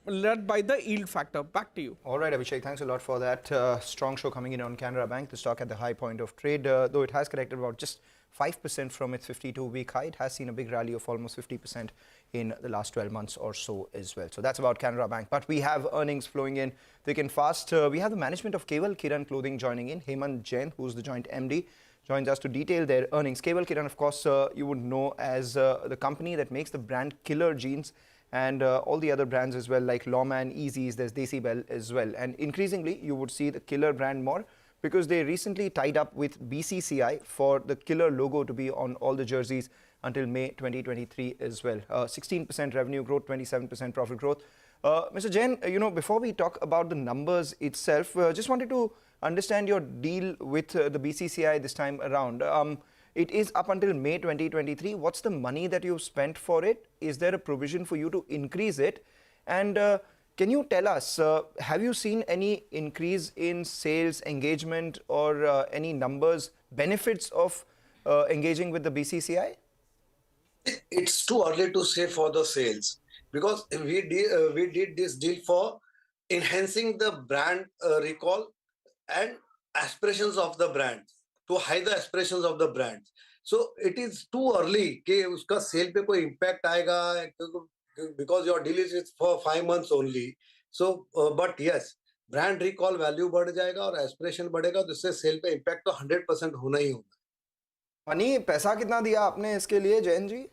led by the yield factor. Back to you. All right, Abhishek, thanks a lot for that. Strong show coming in on Canara Bank. The stock at the high point of trade, though it has corrected about just 5% from its 52-week high. It has seen a big rally of almost 50% in the last 12 months or so as well. So that's about Canara Bank. But we have earnings flowing in thick and fast. We have the management of Keval Kiran Clothing joining in. Hemant Jain, who's the joint MD, joins us to detail their earnings. Keval Kiran, of course, you would know as the company that makes the brand Killer Jeans and all the other brands as well, like Lawman, Easy's, there's Desi Bell as well. And increasingly, you would see the Killer brand more because they recently tied up with BCCI for the Killer logo to be on all the jerseys until May 2023 as well. 16% revenue growth, 27% profit growth. Mr. Jain, before we talk about the numbers itself, just wanted to understand your deal with the BCCI this time around. It is up until May 2023. What's the money that you've spent for it? Is there a provision for you to increase it? And can you tell us, have you seen any increase in sales, engagement, or any numbers, benefits of engaging with the BCCI? It's too early to say for the sales because we did this deal for enhancing the brand recall and aspirations of the brand, to hide the aspirations of the brands. So it is too early कि उसका sale पे कोई impact आएगा because your deal is for 5 months only. So but yes, brand recall value बढ़ जाएगा और aspiration बढ़ेगा तो इससे sale पे impact तो 100% होना ही होगा. मनी पैसा कितना दिया आपने इसके लिए Jain ji?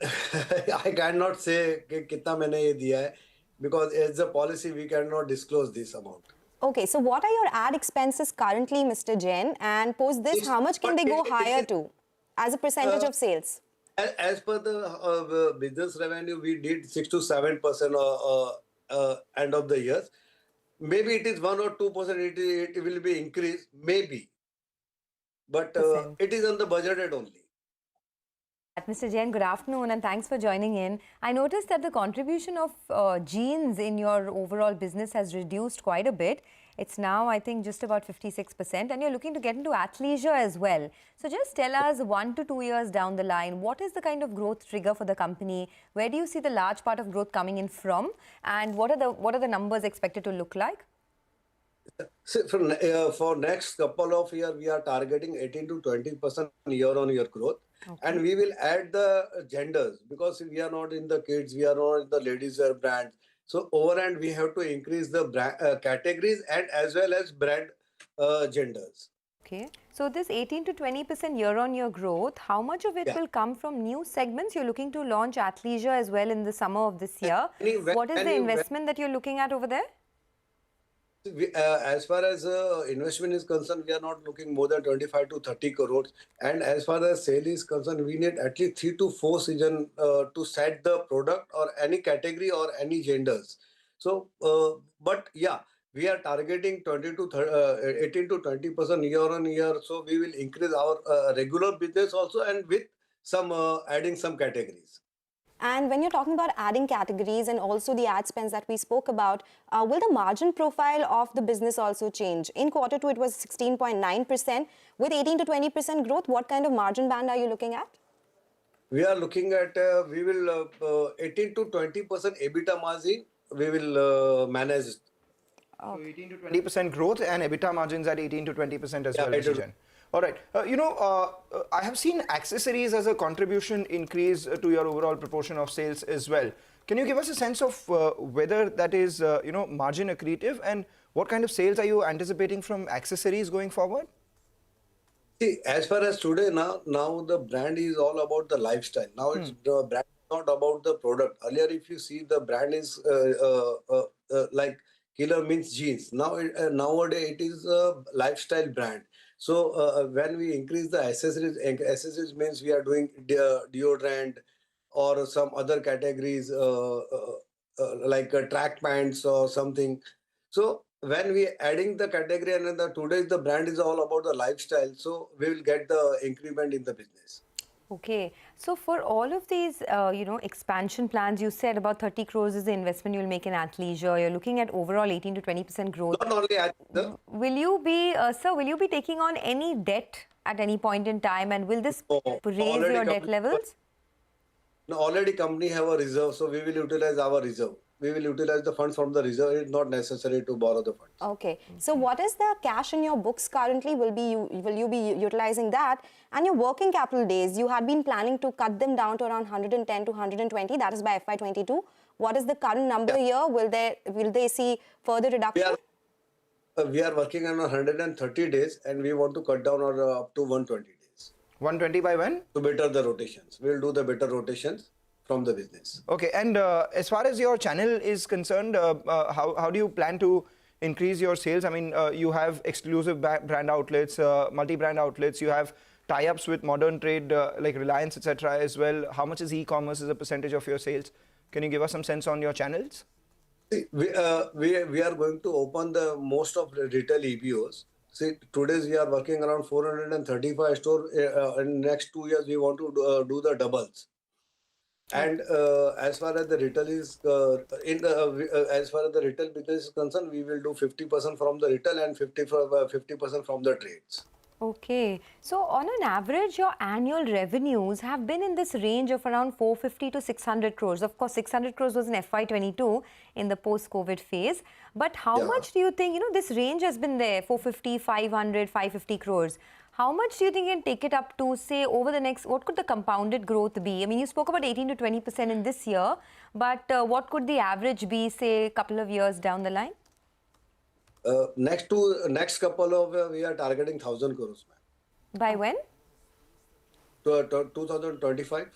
I cannot say कि कितना मैंने ये दिया है because as a policy we cannot disclose this amount. Okay, so what are your ad expenses currently, Mr. Jain? And post this, how much can they go higher to as a percentage of sales? As per the business revenue, we did 6 to 7% end of the year. Maybe it is 1 or 2%. It will be increased, maybe, but it is on the budgeted only. Mr. Jain, good afternoon and thanks for joining in. I noticed that the contribution of jeans in your overall business has reduced quite a bit. It's now, I think, just about 56% and you're looking to get into athleisure as well. So just tell us 1 to 2 years down the line, what is the kind of growth trigger for the company? Where do you see the large part of growth coming in from? And what are the numbers expected to look like? So for next couple of years, we are targeting 18 to 20% year-on-year growth. Okay. And we will add the genders because we are not in the kids, we are not in the ladies wear brand. So overall, we have to increase the brand, categories and as well as brand genders. Okay. So this 18 to 20% year-on-year growth, how much of it will come from new segments? You're looking to launch athleisure as well in the summer of this year. What is the investment that you're looking at over there? As far as investment is concerned, we are not looking more than 25 to 30 crores. And as far as sale is concerned, we need at least 3 to 4 seasons to set the product or any category or any genders. So, but yeah, we are targeting 18 to 20% year on year. So we will increase our regular business also and with some adding some categories. And when you're talking about adding categories and also the ad spends that we spoke about, will the margin profile of the business also change? In Q2, it was 16.9%. With 18 to 20% growth, what kind of margin band are you looking at? We are looking at, we will 18 to 20% EBITDA margin, we will manage. So 18 to 20% growth and EBITDA margins at 18 to 20% as well, Mr. Jain. All right. I have seen accessories as a contribution increase to your overall proportion of sales as well. Can you give us a sense of whether that is, margin accretive and what kind of sales are you anticipating from accessories going forward? See, as far as today now the brand is all about the lifestyle. Now it's the brand is not about the product. Earlier, if you see the brand is like Killer means jeans. Now nowadays it is a lifestyle brand. So when we increase the accessories means we are doing deodorant or some other categories like track pants or something. So when we adding the category and today the brand is all about the lifestyle, so we will get the increment in the business. Okay, so for all of these, expansion plans, you said about 30 crores is the investment you'll make in athleisure. You're looking at overall 18 to 20% growth. Not only athleisure. Will you be, sir, will you be taking on any debt at any point in time, and will this raise your debt levels? No, already company have a reserve, so we will utilize our reserve. we will utilize the funds from the reserve. It's not necessary to borrow the funds. Okay. So what is the cash in your books currently? Will you be utilizing that? And your working capital days, you had been planning to cut them down to around 110 to 120. That is by FY22. What is the current number here? Will they see further reduction? We are working on 130 days, and we want to cut down on up to 120 days 120 by when? to better the rotations. We will do the better rotations from the business. Okay, and as far as your channel is concerned, how do you plan to increase your sales? I mean, you have exclusive brand outlets, multi-brand outlets, you have tie-ups with modern trade like Reliance, etc. as well. How much is e-commerce as a percentage of your sales? Can you give us some sense on your channels? See, we are going to open the most of the retail EBOs. See, today we are working around 435 stores. In next 2 years, we want to do the doubles. And as far as the retail is as far as the retail business is concerned, we will do 50% from the retail and 50% from the trades. Okay. So on an average, your annual revenues have been in this range of around 450 to 600 crores. Of course, 600 crores was in FY22 in the post-COVID phase. But how much do you think, this range has been there, 450, 500, 550 crores. How much do you think you can take it up to, say, over the next, what could the compounded growth be? I mean, you spoke about 18 to 20% in this year, but what could the average be, say, a couple of years down the line? Next couple of we are targeting 1,000 crores, ma'am. By when? 2025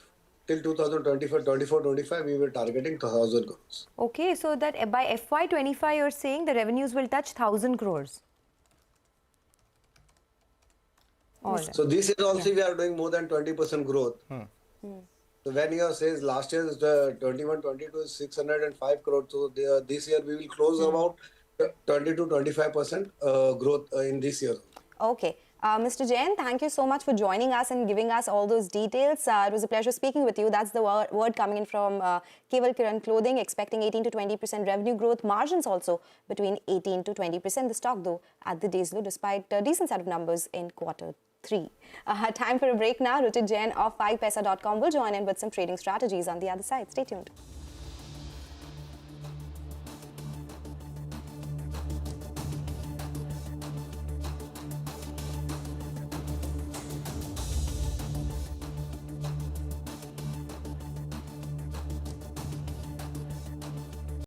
till 2025, 24-25, we were targeting 1,000 crores. Okay, so that by FY25, you're saying the revenues will touch 1,000 crores. All right. So this year also we are doing more than 20% growth. So when your sales last year is 21-22 is 605 crores. So this year we will close about 20 to 25% growth in this year. Okay. Mr. Jain, thank you so much for joining us and giving us all those details. It was a pleasure speaking with you. That's the word coming in from Keval Kiran Clothing, expecting 18 to 20% revenue growth. Margins also between 18 to 20%. The stock, though, at the day's low, despite a decent set of numbers in quarter 3. Time for a break now. Ruchit Jain of 5paisa.com will join in with some trading strategies on the other side. Stay tuned.